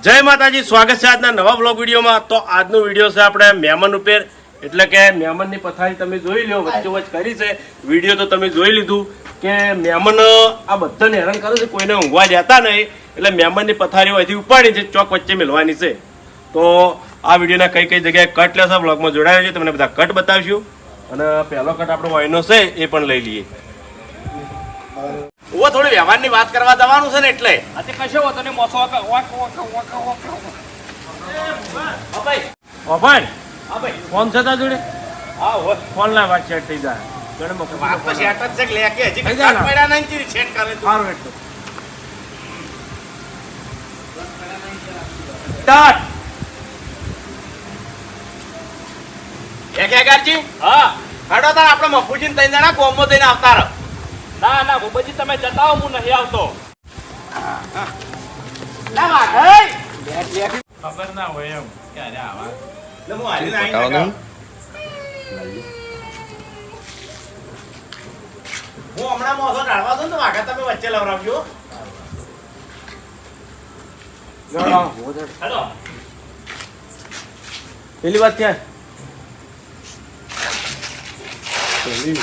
જય માતાજી, સ્વાગત છે આજના નવા વ્લોગ વિડીયોમાં। તો આજનો વિડીયો છે આપણે મહેમાન ઉપર, એટલે કે મહેમાનની પથારી તમે જોઈ લો, વચ્ચે વચ્ચ કરી છે વિડીયો તો તમે જોઈ લીધું કે મહેમાન આ બધાને હેરાન કરે છે, કોઈને ઊંઘવા દેતા નહીં, એટલે મહેમાનની પથારીઓ અહીંથી ઉપાડી છે, ચોક વચ્ચે મેળવાની છે। તો આ વિડીયોના કઈ કઈ જગ્યાએ કટ લેશે વ્લોગમાં જોડાયો છે, તમને બધા કટ બતાવશું અને પહેલો કટ આપણો વાયનો છે એ પણ લઈ લઈએ। ઓ થોડી વ્યવહારની વાત કરવા જવાનું છે ને, એટલે આજે કશો હોતો ને મોસો ફોન છે તા જોડે? હા, ફોન ના વાત સેટ થઈ જાય જોડે મોકો વાત તો સેટ જ છે કે લે કે હજી કઈ પડ્યા નહીં ચીરી સેટ કરે તો સારું એટલું સ્ટાર્ટ એક એગારજી હા હાડો તાર આપણે મફુજીને તઈ જણા કોમો દઈને આવતા રહો। ના ના ગોબજી તમે જતાઓ, હું નહીં આવતો। ના વાત હે ખબર ના હોય એમ ક્યારે આવા લે હું હાલી ના હું હમણાં મોસો ઢાળવા દઉં તો વાઘા તમે વચ્ચે લવરાવજો। હેલો પેલી વાત ક્યાં પેલી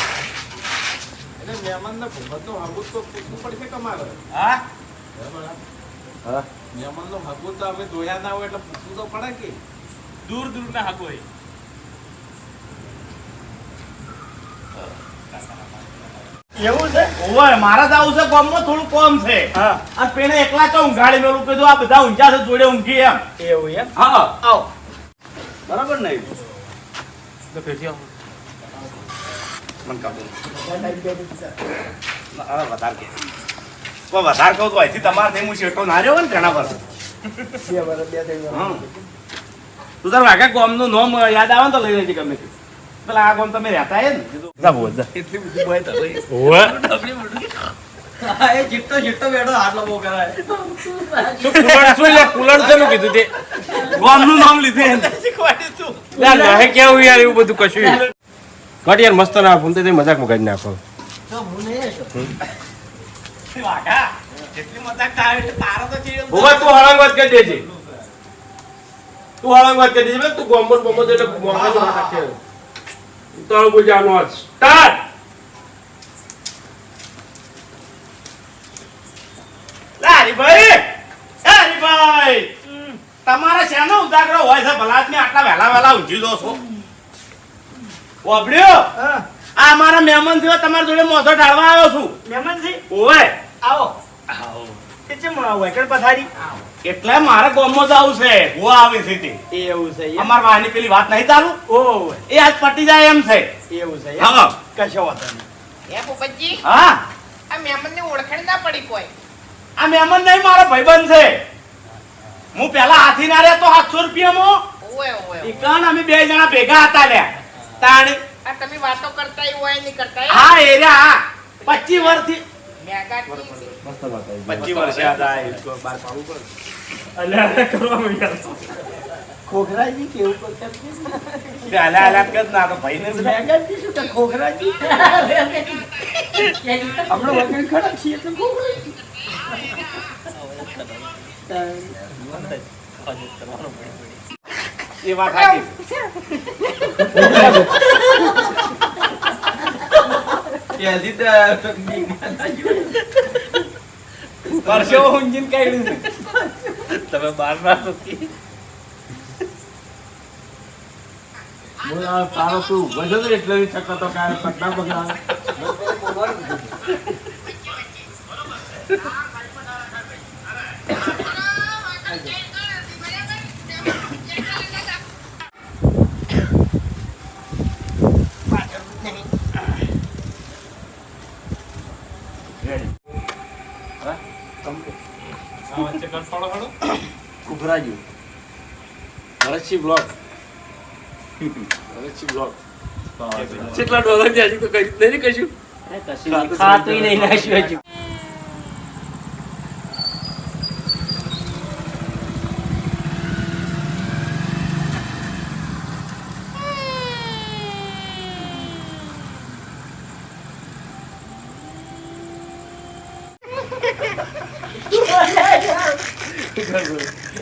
મહેમાનને ભૂખતો હાગું તો પૂછવું પડશે તમારે। હા હા મહેમાનનો હાગું તો અમે જોયા ના હોય એટલે પૂછવું તો પડે કે દૂર દૂર ના હાગું હોય। એવું છે? ઓય મારા જ આવું છે, ગામમાં થોડું કોમ છે અને પેણે એકલા તો ઊંઘાડી મેલું કીધું આ બધા ઊંચા છે જોડે ઊંઘી એમ। એવું એમ? હા આવો બરાબર ને તો ફેરથી આવો મન કાઢો વધારે કે વધારે કહું તો અહીંથી તમારે હું શેઠો ના રહ્યો ને ઘણા વર્ષ તું તાર વાઘા ગામનું નામ યાદ આવે ને તો લઈ લેજે ગમે તે પેલા આ ગામ તમે રહેતા ને એટલી બધી હોય જીતો જીતો બેઠો હાથ લબો કરાય કુલર છે નું કીધું તે ગામનું નામ લીધું કેવું યાર એવું બધું કશું ઘટ યાર મસ્ત ના ફોન તે મજાક મગાજ નાખો તું હળંગ વાત કરી દેજે, તું હળંગ વાત કરી દેજે, તું ગોમર બોમર એટલે તારું બોલજાનો સ્ટાર્ટ હરીભાઈ તમારા શેનો ઉજાગરો હોય છે ભલા ને આટલા વહેલા વહેલા ઊંઘી લો છો? ઓબડ્યો આ મારા મહેમાન થયો, તમારી જોડે મોસો ઢાળવા આવ્યો છું। મહેમાન છે? ઓય આવો આવો વેકડ પથારી એટલે મારા ગામમાં જ આવું છે, હું આવે છે તે એવું છે? અમાર વાહની પેલી વાત નહીં ચાલુ ઓ એ આજ પટી જાય એમ છે। એવું છે? હા કશો વાતો નહીં। એ પોપટજી હા આ મહેમાનને ઓળખાણ ના પડી કોઈ? આ મહેમાન નહીં, મારો ભાઈબંધ છે। હું પેલા હાથી ના રહ્યા તો 700 રૂપિયામાં ઓય ઓય ઈકણ અમે બે જણા ભેગા હતા લ્યા તાણી આ તમે વાતો કરતા હોય નહીં કરતા? હા એરા 25 વર્ષથી મેગાટી મસ્ત વાત આવી 25 વર્ષ યાદ આય બાર પાડું પર અલ્યા કરવા યાર ખોખરાજી કેવું કરતા કે અલ્યા અલ્યા કદ ના તો ભાઈને મેગાજી શું કે ખોખરાજી આપણો વગર ખરા છીએ તો ખોખરાજી એ વાત સાચી પરસો ઊંઘીને કાઢ્યું છે તમે બાર ના શકી તારો તું ગજો એટલે છક્કો તો કાય પટના બગા કુફરાજી ભરતસિંહ બ્લોગ કેટલા ડોલર છે હજી તો કઈ નહીં કશું ખાતું નહીં નાખ્યું હજુ Good.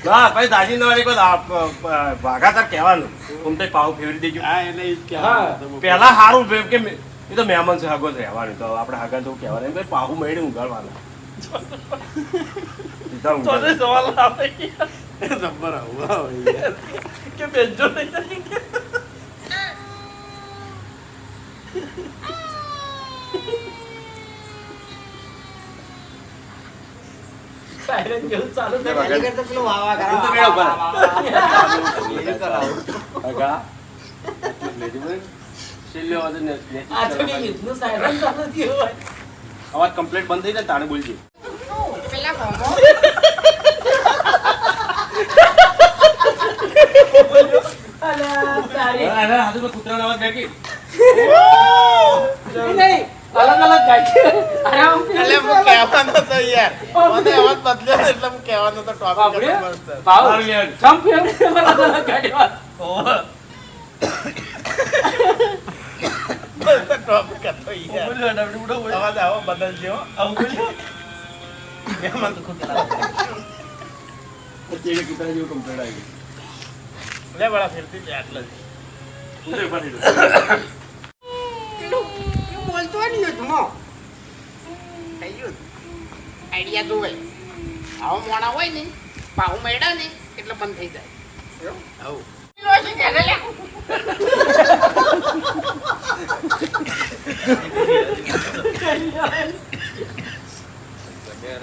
ના ભાઈ દાજી ના એક ભાગા તાર કહેવાનું હું તો પાવ ફેરવી દેજો. પેલા સારું કે એ તો મહેમાન છે હગો રહેવાનું તો આપણે હગા તો કહેવાનું એમ પાહુ મેળવી ઉગાડવાના સીધા સાયરન જેવું ચાલુ થાય. હગા છેલ્લે અવાજ આ તો કે યુદ્ધનું સાયરન ચાલુ થયું હોય. અવાજ કમ્પ્લીટ બંધ થઈ જાય તાણે બોલજે. પેલા મોમો અલા, તારી. અરે હાથે તો કૂતરાનો અવાજ કાઢી. નહીં, અલગ અલગ ગાય છે. અરે આમ એટલે હું કહેવાનો તો યાર મને અવાજ બદલ્યો ને એટલે હું કહેવાનો તો ટોપિક બાપરે. મસ્ત ભાવ. સારું યાર. જમ્પ ફેવરે અલગ અલગ ગાડીમાં. ટોપિક હતો યાર અવાજ આવો બદલજો આવું બોલ્યો મહેમાન તો ખુદ અત્યારે કૂતરા જેવું કમ્પ્લીટ આવી ગયું. લે બડા ફેરતી છે આટલે જ. કૂતરે ઉભા થઈ જાઓ. પેલું બોલતો નહીં યુદ્ધમાં થઈ ગયું આઈડિયા જોવે આવો મોણા હોય ને પાહુ મેળા ને એટલે બંધ થઈ જાય આવું લોસી કે લે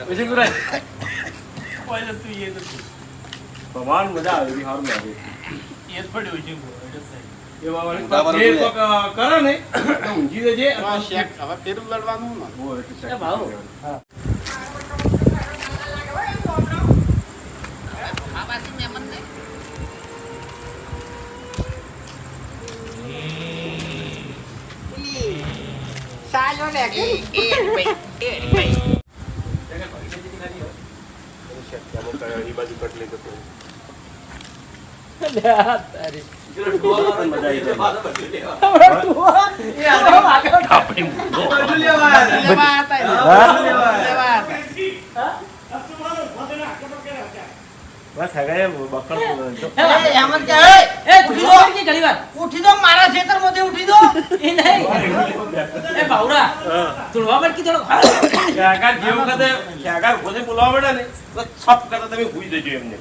પછી કુરાય. ભગવાન મજા આવે એવી સારું લાગે. એ જ પડ્યું છે એવા વાળી જે કોક કરે ને એટલે ઊંઘી દેજે. શેક હવે પેલું લડવાનું ને ઓ, એટલે એ ભાવ. આ બાજુ મહેમાન ને સાજો ને એ ભાઈ એ બાજુ કટલી જતો. અલ્યા, તારી. મજા આવી જાય. એ આનો આગળ. આપણે મૂકો. લેવા હતા લેવા હતા બસ હગાએ બકર તો એ હેમંત કે એ ઉઠી દો કે ઘણી વાર ઉઠી દો મારા ખેતરમાંથી ઉઠી દો એ નહીં એ બાવડા તુડવા પર કી થોડો ક્યાગા જેવું કદે ક્યાગા ઉભો બોલાવા પડે ને તો છપ કરતા તમે ભૂઈ દેજો એમને.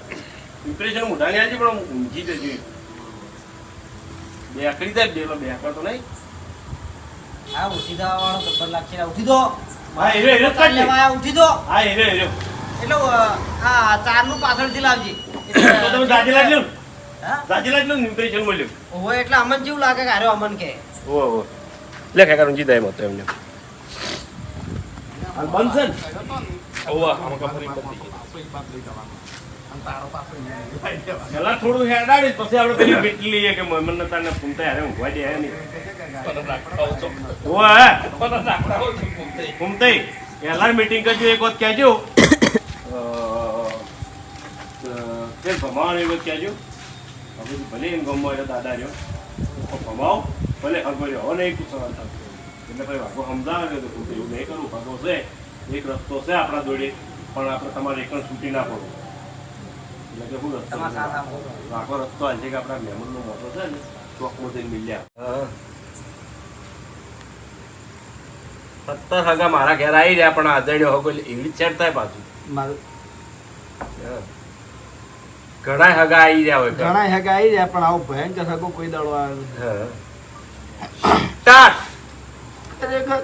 ઇમ્પ્રેશન મોઢાની આવશે પણ ઊંઘી દેજો. બે આકડી જાય બે બે આકડા તો નહીં. આ ઉઠી દો વાળો ગબ્બર લાગશે ઉઠી દો હા હીરો હીરો કાઢ લે. લેવા ઉઠી દો હા હીરો હીરો એટલે આ ચારનું પાછળથી લાવજી તો તમે દાજી લાજ લો. હા દાજી લાજ લો ઇમ્પ્રેશન મળ્યું. ઓહો એટલે અમન જેવું લાગે કે આર્યો અમન કે ઓ ઓ લે કાકા ઊંઘી જાય મત એમને. આ બંધ છે ને ઓવા આમ કપરી પેલા થોડું હેડાડી પછી આપણે પેલી બેટલી લઈએ કે મહેમાન તાને ફૂમતા યારે ઊંઘવા દે નહીં. ફૂમતા પહેલા મીટિંગ કરજો એક વખત કહેજો કે ભમાણ એક વખત કહેજો. હવે ભલે એમ ગમવા એટલે દાદા રહ્યો ભમાવ ભલે હગો રહ્યો હવે નહીં પૂછવા એટલે ભાઈ વાગો સમજાવે તો એવું નહીં કરવું. ભાગો છે એક રસ્તો છે આપણા જોડે પણ આપણે તમારે એક છૂટી ના પડવું. એટલે કે શું રસ્તો આખો રસ્તો હાલ છે કે આપણા મહેમાનનો મોટો છે ને ચોકમાં જઈને મિલ્યા 17 હગા મારા ઘેર આવી રહ્યા પણ આદરણીય હગો એટલે એવી સેટ થાય પાછું. ઘણા હગા આવી રહ્યા હોય ઘણા હેગા આવી રહ્યા પણ આવો ભયંકર હગો કોઈ દાડો આવે સ્ટાર્ટ. ખરેખર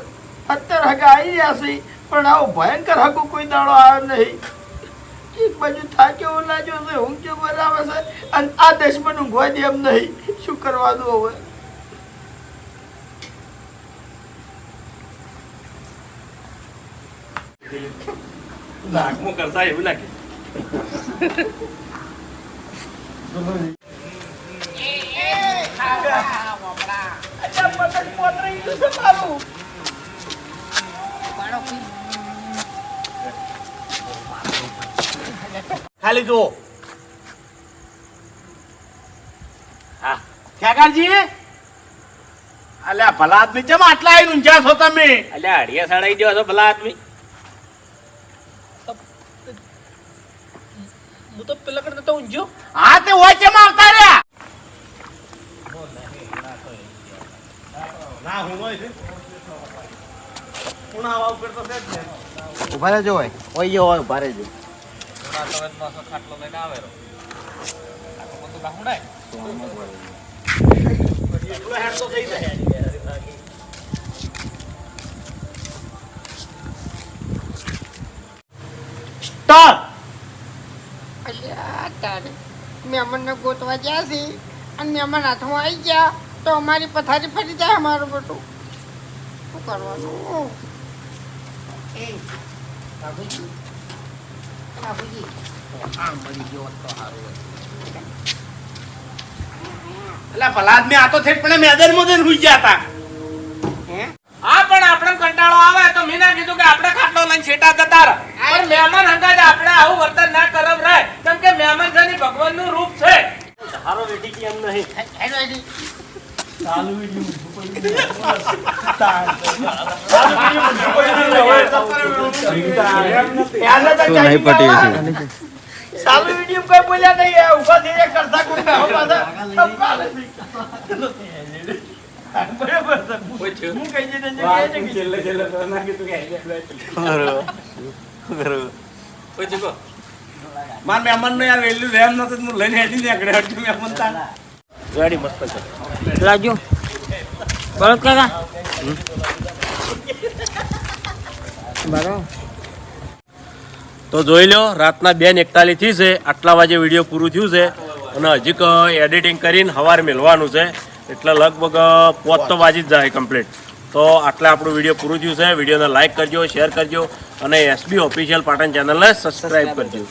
17 હગા આવી રહ્યા છે પણ આવો ભયંકર હગો કોઈ દાડો આવે નહીં. એક બાજુ થાક્યો લાગ્યો છે ઊંઘ જો બરાબર છે અને આ દેશમાં ઊંઘવા દે એમ નહીં. શું કરવાનું હવે? નાકમાં કરતા એવું લાગે. ખાલી જુઓ હા ખેગારજી અલ્યા ભલા આદમી ચમ આટલા આવીને ઊંઝા છો તમે અલ્યા અડિયા સડાઈ ગયો છો ભલા આદમી. તો ઊંઝો હા તે હોય છે આવતા રહ્યા ના હું હોય છે હું આવા ઉપર તો છે જ ને ઉભા રહેજો હોય હોય ઉભા રહેજો એટલો હેડ તો થઈ જાય સ્ટાર્ટ અલ્યા તારે મહેમાનને ગોતવા ગયા છે અને મહેમાન હાથમાં આવી ગયા તો અમારી પથારી ફરી જાય અમારું બધું શું કરવાનું એ બાબુજી બાબુજી આ મળી ગયો તો સારું એટલે ભલા આદમી આ તો થઈ પણ મેદાનમાં જઈને હુઈ ગયા હતા હા પણ આપણે કંટાળો આવે તો મેં ના કીધું કે આપણે ખાટલો લઈને છેટા જતા રહે પણ મહેમાન હંગાજ આપણે આવું વર્તન ના કરવ રહે કેમ કે મહેમાન છે ને ભગવાનનું રૂપ છે હારો રેડી કે એમ નહીં હેલો એડી ચાલુ વિડિયો નહીં પટી છે ચાલુ વિડીયો કોઈ બોલ્યા નહીં આ ઊભા થઈને કરતા કરતા હો પાછા થપ્પા નથી. બરાબર છે. હું કહી દે જગ્યાએ છે કે છેલ્લે તો ના કીધું કે કોઈ જગો માર મહેમાન ને યાર વેલ્યુ રેમ નતો હું લઈને હેડી ને આગળ હટજો મહેમાન તા ગાડી મસ્ત છે લાજો બળદ કાકા બરાબર તો જોઈ લો રાતના 2:41 થી છે આટલા વાગે વિડીયો પૂરું થયું છે અને હજી એડિટિંગ કરીને સવારે મેળવાનું છે એટલે લગભગ 5 તો વાજી જ જાય કમ્પ્લીટ તો આટલા આપણું વિડીયો પૂરું થયું છે વિડીયોને લાઇક કરજો શેર કરજો અને એસબી ઓફિશિયલ પાટણ ચેનલને સબસ્ક્રાઈબ કરજો